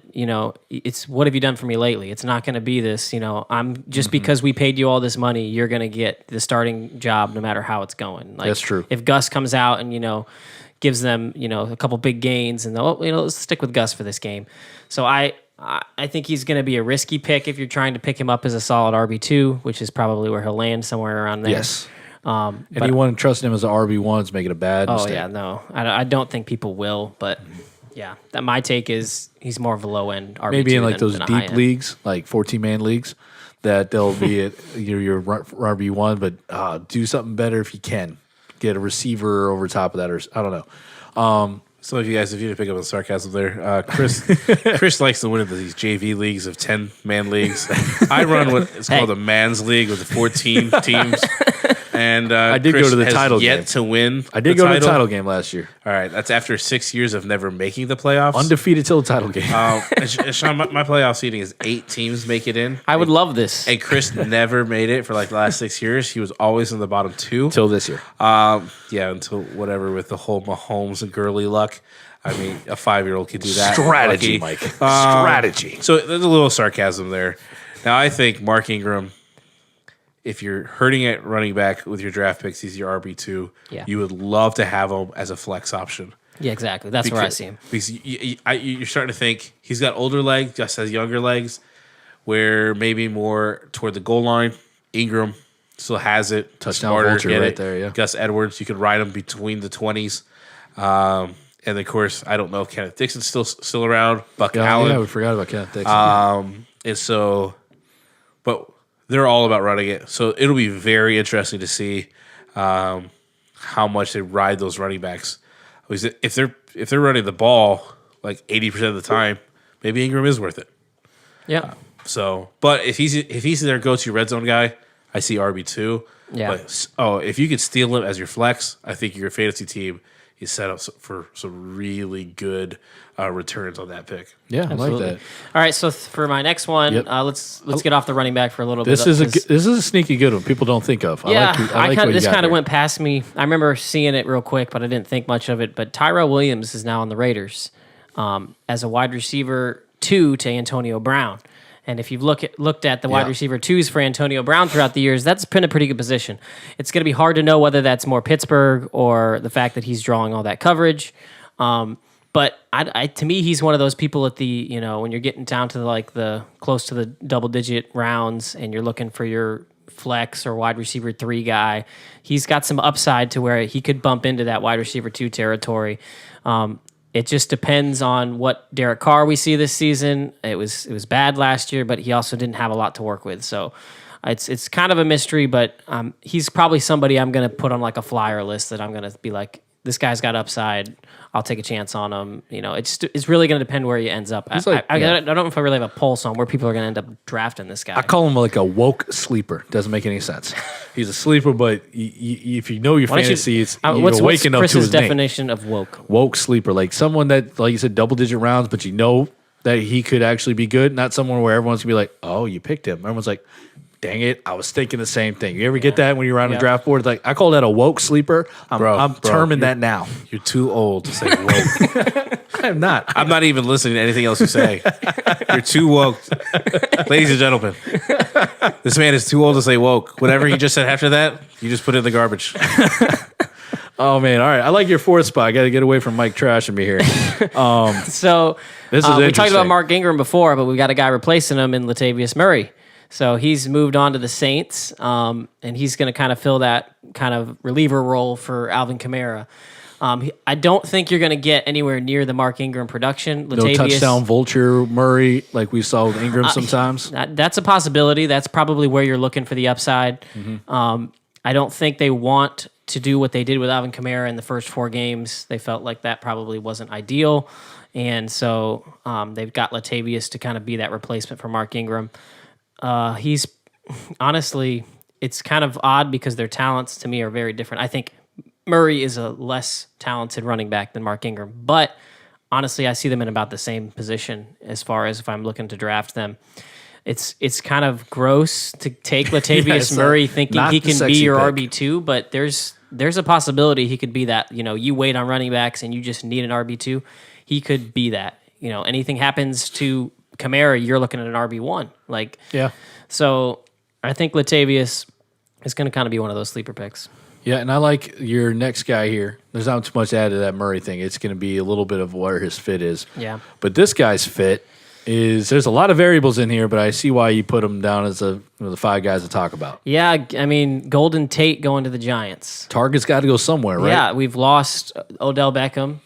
it's what have you done for me lately? It's not going to be this, I'm just because we paid you all this money, you're going to get the starting job no matter how it's going. Like, That's true. If Gus comes out and, gives them, a couple big gains and, let's stick with Gus for this game. So I think he's going to be a risky pick if you're trying to pick him up as a solid RB2, which is probably where he'll land somewhere around there. yes. Anyone trusting him as an RB1 is making a bad Oh, mistake. yeah, no. I don't think people will, but... Yeah, that my take is he's more of a low end RB2 Maybe in like than those a deep high-end. leagues, like 14-man leagues, that they'll be at your RB1, but do something better if you can. Get a receiver over top of that, or I don't know. Some of you guys, if you didn't pick up on the sarcasm there, Chris likes to win in these JV leagues of 10-man leagues. I run what is called a man's league with 14 teams. And I did go to the title yet game. to win. I did go to the title game last year. All right, that's after 6 years of never making the playoffs. Undefeated till the title game. And Sean, my playoff seating is 8 teams make it in. I would love this. And Chris never made it for like the last 6 years. He was always in the bottom 2. Till this year. Yeah, until whatever with the whole Mahomes and Gurley luck. I mean, a 5-year-old could do that. Strategy, Lucky. Mike. Strategy. So there's a little sarcasm there. Now, I think Mark Ingram, if you're hurting at running back with your draft picks, he's your RB2. Yeah. You would love to have him as a flex option. Yeah, exactly. That's where I see him. Because you're starting to think he's got older legs, Gus has younger legs, where maybe more toward the goal line. Ingram still has it. Touchdown Smarter, vulture get right it. there, yeah. Gus Edwards, you could ride him between the 20s. And of course, I don't know if Kenneth Dixon's still around. Buck Allen. Yeah, we forgot about Kenneth Dixon. And so, but they're all about running it. So it'll be very interesting to see how much they ride those running backs. Because if they're running the ball like 80% of the time, maybe Ingram is worth it. Yeah. So, but if he's their go-to red zone guy, I see RB2. Yeah. But, if you could steal him as your flex, I think your fantasy team is set up for some really good returns on that pick. Yeah, I Absolutely. like that. All right, so for my next one, Yep. let's get off the running back for a little This bit. is a sneaky good one. People don't think of. Yeah, I like what you this got kind of there. went past me. I remember seeing it real quick, but I didn't think much of it. But Tyrell Williams is now on the Raiders as a wide receiver 2 to Antonio Brown. And if you've looked at the wide receiver twos for Antonio Brown throughout the years, that's been a pretty good position. It's going to be hard to know whether that's more Pittsburgh or the fact that he's drawing all that coverage. But to me, he's one of those people at the, when you're getting down to like the close to the double-digit rounds and you're looking for your flex or wide receiver 3 guy, he's got some upside to where he could bump into that wide receiver 2 territory. It just depends on what Derek Carr we see this season. It was bad last year, but he also didn't have a lot to work with. So it's kind of a mystery, but he's probably somebody I'm going to put on like a flyer list that I'm going to be like, this guy's got upside. I'll take a chance on him. It's really going to depend where he ends up. I don't know if I really have a pulse on where people are going to end up drafting this guy. I call him like a woke sleeper. Doesn't make any sense. He's a sleeper, but if you know your fantasy, what's waking up to Chris's his name. definition of woke? Woke sleeper, like someone that, like you said, double-digit rounds, but you know that he could actually be good. Not someone where everyone's going to be like, oh, you picked him. Everyone's like, dang it, I was thinking the same thing. You ever get that when you're on a draft board? Like, I call that a woke sleeper. I'm terming that now. You're too old to say woke. I'm not. I'm not even listening to anything else you say. You're too woke. Ladies and gentlemen, this man is too old to say woke. Whatever he just said after that, you just put it in the garbage. Oh, man. All right. I like your 4th spot. I got to get away from Mike trashing me here. So this is we talked about interesting. Mark Ingram before, but we got a guy replacing him in Latavius Murray. So he's moved on to the Saints, and he's going to kind of fill that kind of reliever role for Alvin Kamara. I don't think you're going to get anywhere near the Mark Ingram production. No touchdown vulture Murray like we saw with Ingram sometimes. That's a possibility. That's probably where you're looking for the upside. I don't think they want to do what they did with Alvin Kamara in the first 4 games. They felt like that probably wasn't ideal. And so they've got Latavius to kind of be that replacement for Mark Ingram. He's honestly, it's kind of odd because their talents to me are very different. I think Murray is a less talented running back than Mark Ingram, but honestly, I see them in about the same position as far as if I'm looking to draft them. It's kind of gross to take Latavius Murray thinking he can be your RB2, but there's a possibility he could be that. You wait on running backs and you just need an RB2. He could be that. Anything happens to Kamara, you're looking at an RB1. So I think Latavius is going to kind of be one of those sleeper picks. Yeah, and I like your next guy here. There's not too much to add to that Murray thing. It's going to be a little bit of where his fit is. Yeah. But this guy's fit is, there's a lot of variables in here, but I see why you put him down as the 5 guys to talk about. Yeah, I mean, Golden Tate going to the Giants. Target's got to go somewhere, right? Yeah, we've lost Odell Beckham.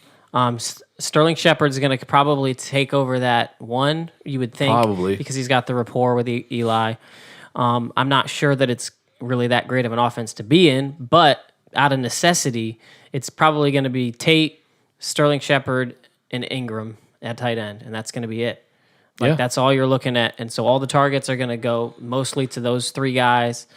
Sterling Shepard's going to probably take over that one, you would think. Probably. Because he's got the rapport with Eli. I'm not sure that it's really that great of an offense to be in, but out of necessity, it's probably going to be Tate, Sterling Shepard, and Ingram at tight end, and that's going to be it. That's all you're looking at. And so all the targets are going to go mostly to those 3 guys.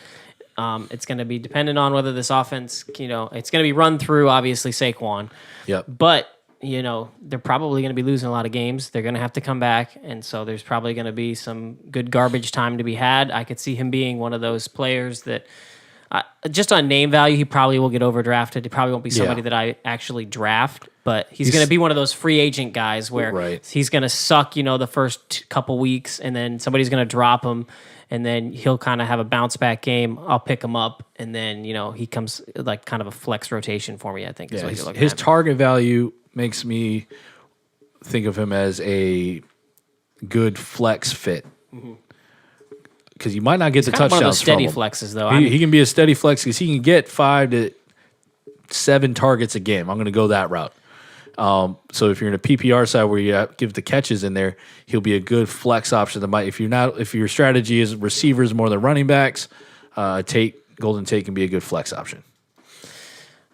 It's going to be dependent on whether this offense, it's going to be run through, obviously, Saquon. Yep. But they're probably going to be losing a lot of games. They're going to have to come back, and so there's probably going to be some good garbage time to be had. I could see him being one of those players that, just on name value, he probably will get overdrafted. He probably won't be somebody that I actually draft, but he's going to be one of those free agent guys where he's going to suck, the first couple weeks, and then somebody's going to drop him, and then he'll kind of have a bounce back game. I'll pick him up, and then he comes like kind of a flex rotation for me. I think is what you're looking his at. target value makes me think of him as a good flex fit. Because you might not get the touchdowns one of those steady from him. flexes, though. He can be a steady flex because he can get 5 to 7 targets a game. I'm going to go that route. So if you're in a PPR side where you give the catches in there, he'll be a good flex option. That might, if your strategy is receivers more than running backs, Golden Tate can be a good flex option.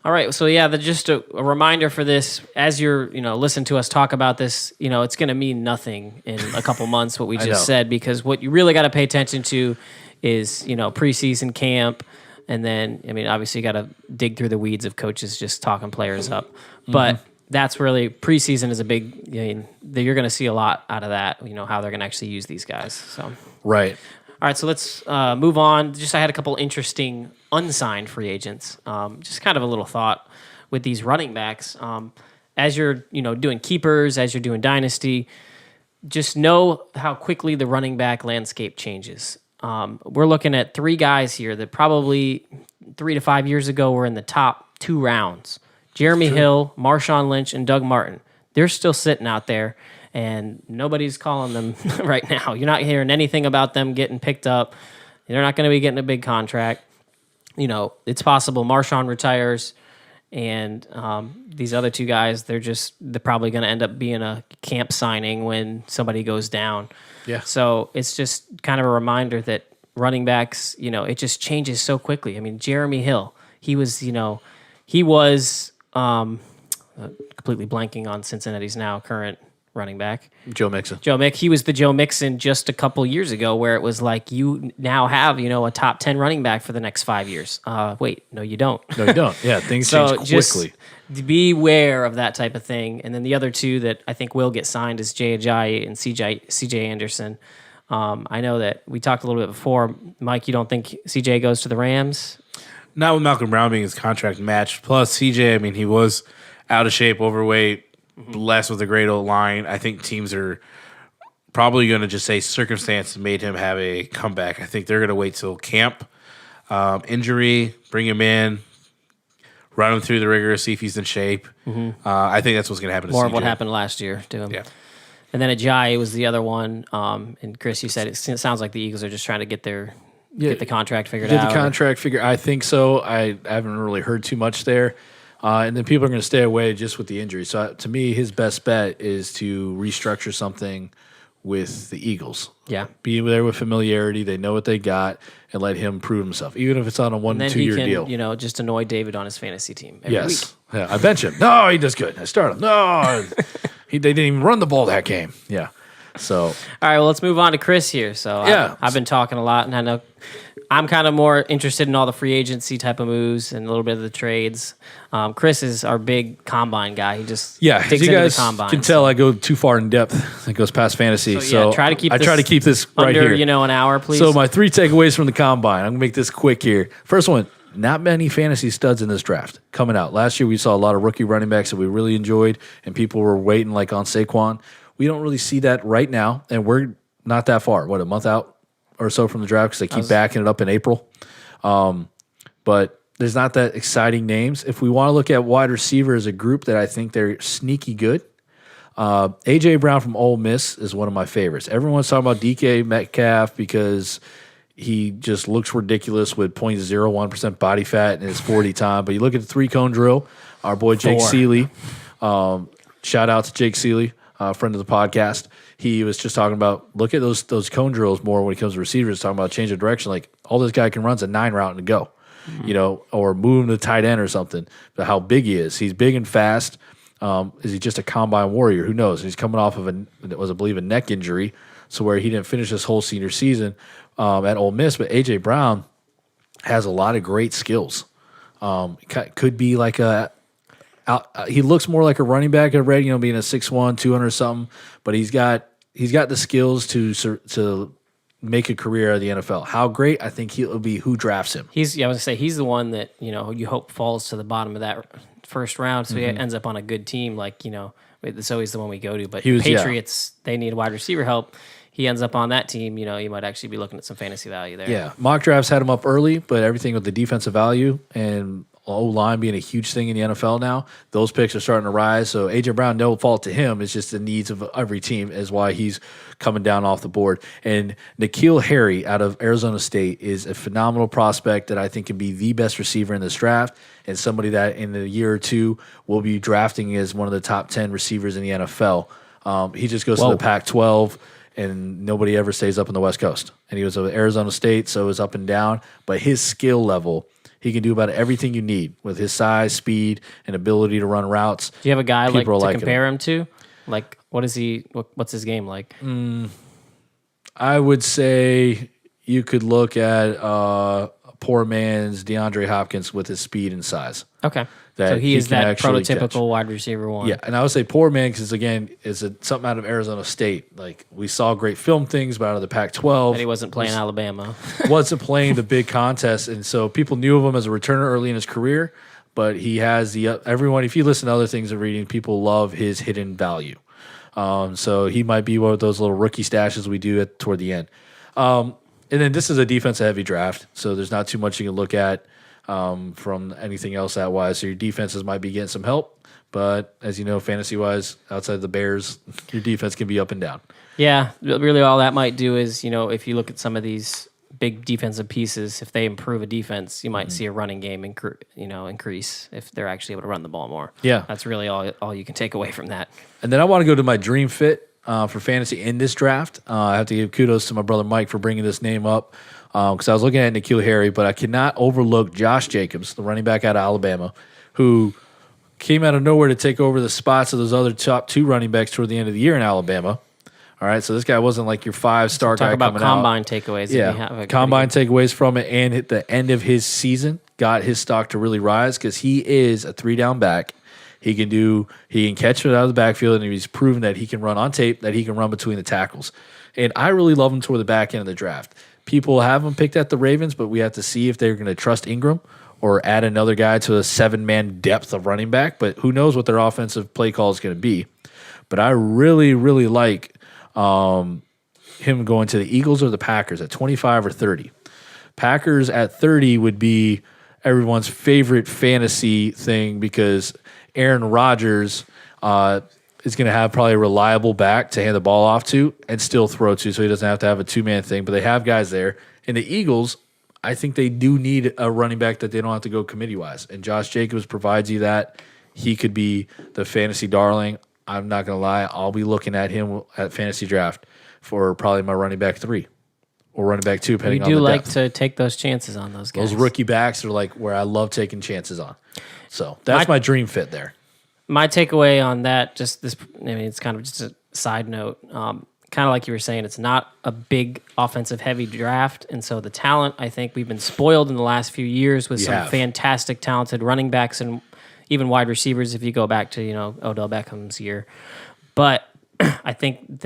All right, so just a reminder for this, as you're, listen to us talk about this, it's going to mean nothing in a couple months, what we just said, because what you really got to pay attention to is, preseason camp, and then, obviously you got to dig through the weeds of coaches just talking players up, but that's really, preseason is a big, you're going to see a lot out of that, how they're going to actually use these guys, so. Right. All right, so let's move on. I had a couple interesting unsigned free agents. Just kind of a little thought with these running backs. As you're, doing keepers, as you're doing dynasty, just know how quickly the running back landscape changes. We're looking at 3 guys here that probably 3 to 5 years ago were in the top 2 rounds. Jeremy Hill, Marshawn Lynch, and Doug Martin. They're still sitting out there, and nobody's calling them right now. You're not hearing anything about them getting picked up. They're not going to be getting a big contract. It's possible Marshawn retires, and these other 2 guys, they're probably going to end up being a camp signing when somebody goes down. Yeah. So it's just kind of a reminder that running backs, it just changes so quickly. I mean, Jeremy Hill, he was completely blanking on Cincinnati's now current running back. Joe Mixon. He was the Joe Mixon just a couple years ago, where it was like you now have, a top 10 running back for the next 5 years. Wait, no, you don't. No, you don't. Yeah, things change quickly. Just beware of that type of thing. And then the other 2 that I think will get signed is Jay Ajayi and CJ Anderson. I know that we talked a little bit before. Mike, you don't think CJ goes to the Rams? Not with Malcolm Brown being his contract matched. Plus, CJ, I mean, he was out of shape, overweight, blessed with a great old line. I think teams are probably going to just say circumstance made him have a comeback. I think they're going to wait till camp, injury, bring him in, run him through the rigor, see if he's in shape. I think that's what's going to happen to More CJ. of what happened last year to him. Yeah. And then Ajayi was the other one. And Chris, you said it sounds like the Eagles are just trying to get the contract figured out. Get the contract figured. I think so. I haven't really heard too much there. And then people are going to stay away just with the injury. So to me, his best bet is to restructure something with the Eagles. Yeah. Be there with familiarity. They know what they got, and let him prove himself, even if it's on a 1-2 year deal. Just annoy David on his fantasy team every week. Yeah, I bench him. No, he does good. I start him. No, they didn't even run the ball that game. Yeah. So. All right, well, let's move on to Chris here. So yeah. I've been talking a lot, and I know I'm kind of more interested in all the free agency type of moves and a little bit of the trades. Chris is our big combine guy. He just digs as you into guys the combine. can tell, I go too far in depth. It goes past fantasy. So try to keep I try to keep this right under, here. an hour, please. So my 3 takeaways from the combine. I'm gonna make this quick here. First one: not many fantasy studs in this draft coming out. Last year we saw a lot of rookie running backs that we really enjoyed, and people were waiting like on Saquon. We don't really see that right now, and we're not that far. What, a month out or so from the draft, because they keep backing it up in April. But there's not that exciting names. If we want to look at wide receiver as a group that I think they're sneaky good, A.J. Brown from Ole Miss is one of my favorites. Everyone's talking about DK Metcalf because he just looks ridiculous with 0.01% body fat in his 40 time. But you look at the 3-cone drill, our boy Jake Seeley, shout out to Jake Seeley, friend of the podcast. He was just talking about, look at those cone drills more when it comes to receivers, talking about change of direction. Like, all this guy can run is a 9 route and a go, or move him to tight end or something. But how big he is. He's big and fast. Is he just a combine warrior? Who knows? He's coming off of I believe, a neck injury, so where he didn't finish his whole senior season at Ole Miss. But A.J. Brown has a lot of great skills. Could be like he looks more like a running back at Red, being a 6'1", 200 something, but he's got the skills to make a career out of the NFL. How great? I think he'll be who drafts him. I was gonna say he's the one that you hope falls to the bottom of that first round, so he ends up on a good team. It's always the one we go to. But Patriots, they need wide receiver help. He ends up on that team. You might actually be looking at some fantasy value there. Yeah, mock drafts had him up early, but everything with the defensive value and O-line being a huge thing in the NFL now, those picks are starting to rise. So A.J. Brown, no fault to him. It's just the needs of every team is why he's coming down off the board. And N'Keal Harry out of Arizona State is a phenomenal prospect that I think can be the best receiver in this draft, and somebody that in a year or two will be drafting as one of the top 10 receivers in the NFL. He just goes to the Pac-12, and nobody ever stays up in the West Coast. And he was at Arizona State, so it was up and down. But his skill level, he can do about everything you need with his size, speed, and ability to run routes. Do you have a guy to liking compare him to? Like, what's his game like? I would say you could look at a poor man's DeAndre Hopkins with his speed and size. Okay. So he is that prototypical catch. wide receiver one. Yeah, and I would say poor man because, again, it's something out of Arizona State. Like, we saw great film things, but out of the Pac-12. And he wasn't playing Alabama. Wasn't playing the big contest, and so people knew of him as a returner early in his career, but he has everyone, if you listen to other things and reading, people love his hidden value. So he might be one of those little rookie stashes we do toward the end. And then this is a defense-heavy draft, so there's not too much you can look at from anything else that wise. So your defenses might be getting some help, but as you know, fantasy-wise, outside of the Bears, your defense can be up and down. Yeah, really all that might do is, if you look at some of these big defensive pieces, if they improve a defense, you might see a running game increase if they're actually able to run the ball more. Yeah. That's really all you can take away from that. And then I want to go to my dream fit for fantasy in this draft. I have to give kudos to my brother Mike for bringing this name up because I was looking at N'Keal Harry, but I cannot overlook Josh Jacobs, the running back out of Alabama, who came out of nowhere to take over the spots of those other top 2 running backs toward the end of the year in Alabama. All right, so this guy wasn't like your 5-star guy coming out. Talk about combine takeaways. Yeah, combine takeaways from it, and at the end of his season, got his stock to really rise because he is a 3-down back. He can catch it out of the backfield, and he's proven that he can run on tape, that he can run between the tackles. And I really love him toward the back end of the draft. People have him picked at the Ravens, but we have to see if they're going to trust Ingram or add another guy to a 7-man depth of running back. But who knows what their offensive play call is going to be. But I really, really like him going to the Eagles or the Packers at 25 or 30. Packers at 30 would be everyone's favorite fantasy thing because Aaron Rodgers is going to have probably a reliable back to hand the ball off to and still throw to, so he doesn't have to have a 2-man thing. But they have guys there. And the Eagles, I think they do need a running back that they don't have to go committee-wise. And Josh Jacobs provides you that. He could be the fantasy darling. I'm not going to lie. I'll be looking at him at fantasy draft for probably my running back 3 or running back 2, depending on the depth. You do like to take those chances on those guys. Those rookie backs are like where I love taking chances on. So that's my dream fit there. My takeaway on that, it's kind of just a side note. Kind of like you were saying, it's not a big offensive-heavy draft, and so the talent, I think we've been spoiled in the last few years with some fantastic, talented running backs and even wide receivers if you go back to, Odell Beckham's year. But I think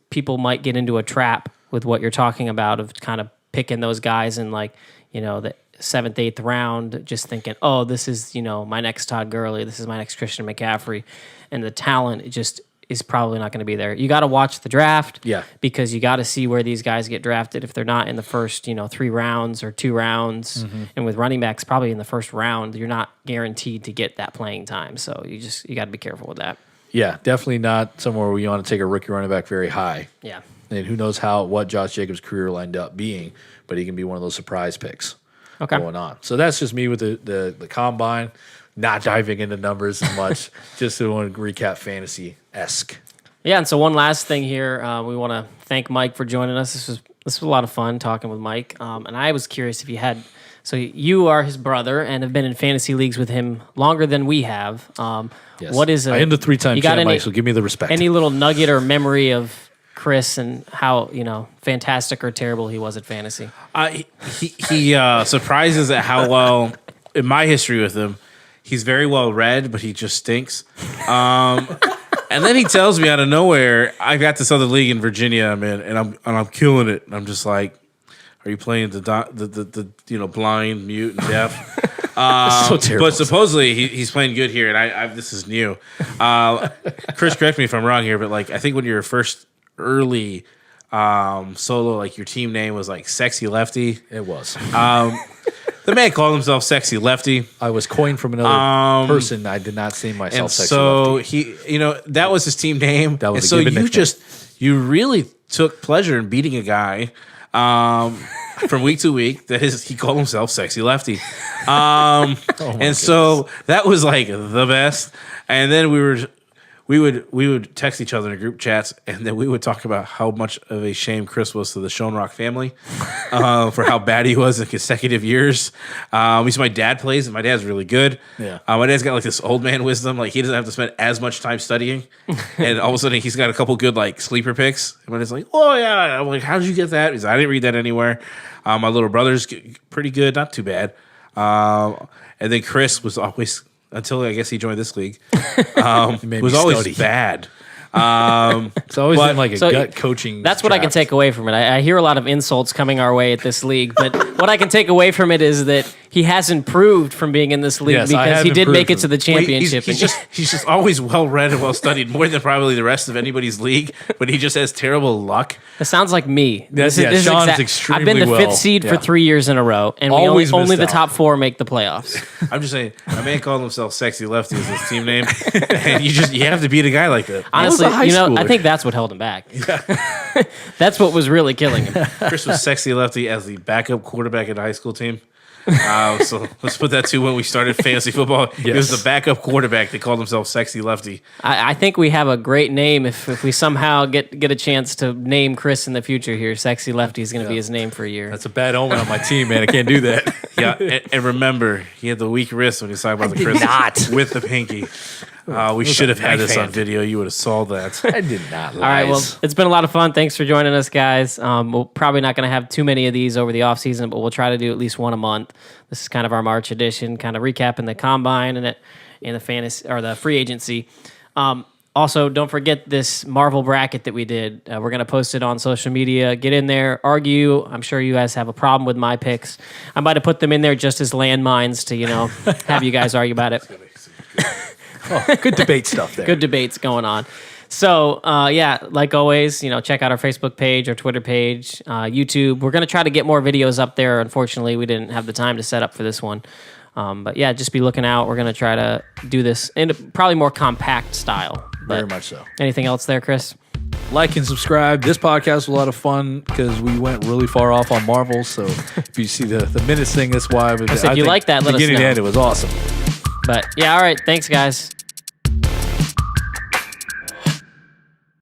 people might get into a trap with what you're talking about of kind of picking those guys in the 7th, 8th round, just thinking, oh, this is, my next Todd Gurley, this is my next Christian McCaffrey. And the talent just is probably not going to be there. You got to watch the draft because you got to see where these guys get drafted. If they're not in the first, 3 rounds or 2 rounds, and with running backs probably in the first round, you're not guaranteed to get that playing time. So you got to be careful with that. Yeah, definitely not somewhere where you want to take a rookie running back very high. Yeah. And who knows what Josh Jacobs' career lined up being, but he can be one of those surprise picks going on. So that's just me with the combine. Not diving into numbers as much, just to want to recap fantasy-esque. Yeah, and so one last thing here. We want to thank Mike for joining us. This was a lot of fun talking with Mike. And I was curious if you had... So you are his brother and have been in fantasy leagues with him longer than we have. Yes. What is I am the 3-time champ, Mike, so give me the respect. Any little nugget or memory of Chris and how, fantastic or terrible he was at fantasy? He surprises at how well, in my history with him, he's very well read, but he just stinks. And then he tells me out of nowhere, I got this other league in Virginia I'm in, and I'm killing it. And I'm just like, are you playing the blind, mute, and deaf? So terrible. But supposedly he's playing good here, and I this is new. Chris, correct me if I'm wrong here, but I think when your first early solo, your team name was Sexy Lefty. It was. The man called himself Sexy Lefty. I was coined from another person. I did not see myself and Sexy so Lefty. He, that was his team name. That was and so given you nickname. you really took pleasure in beating a guy from week to week. He called himself Sexy Lefty. So that was the best. And then we would text each other in group chats, and then we would talk about how much of a shame Chris was to the Schoenrock family for how bad he was in consecutive years. My dad plays, and my dad's really good. Yeah. My dad's got this old man wisdom. He doesn't have to spend as much time studying, and all of a sudden he's got a couple good sleeper picks. And when it's oh yeah, I'm like, how did you get that? He's I didn't read that anywhere. My little brother's pretty good, not too bad. And then Chris was always. Until I guess he joined this league, was always bad. It's always been a gut coaching. That's what I can take away from it. I hear a lot of insults coming our way at this league, but what I can take away from it is that he has improved from being in this league Yes, I because have he did make it improved. to the championship. He's just always well read and well studied, more than probably the rest of anybody's league. But he just has terrible luck. It sounds like me. Sean's I've extremely been the well. fifth seed for 3 years in a row, and Always only missed the out. top 4 make the playoffs. I'm just saying, a man calling himself Sexy Lefty is his team name, and you have to beat a guy like that. Honestly, high I schooler. think that's what held him back. That's what was really killing him. Chris was Sexy Lefty as the backup quarterback in the high school team. So let's put that to when we started fantasy football. It was the backup quarterback that called himself Sexy Lefty. I think we have a great name if we somehow get a chance to name Chris in the future here. Sexy Lefty is going to be his name for a year. That's a bad omen on my team, man. I can't do that. Yeah, and remember, he had the weak wrist when he was talking about the Chris with the pinky. We should have had this on video. You would have saw that. I did not. All right, well, it's been a lot of fun. Thanks for joining us, guys. We're probably not going to have too many of these over the off season, but we'll try to do at least one a month. This is kind of our March edition, kind of recapping the combine and the fantasy or the free agency. Also, don't forget this Marvel bracket that we did. We're going to post it on social media. Get in there, argue. I'm sure you guys have a problem with my picks. I might have put them in there just as landmines to, have you guys argue about it. Good debate stuff there. Good debates going on. So, like always, check out our Facebook page, our Twitter page, YouTube. We're going to try to get more videos up there. Unfortunately, we didn't have the time to set up for this one. But yeah, just be looking out. We're going to try to do this in a probably more compact style. Very much so. Anything else there, Chris? Like and subscribe. This podcast was a lot of fun because we went really far off on Marvel. So if you see the minutes thing, that's why. If you like that, let us beginning know. to end, it was awesome. But yeah, all right. Thanks, guys.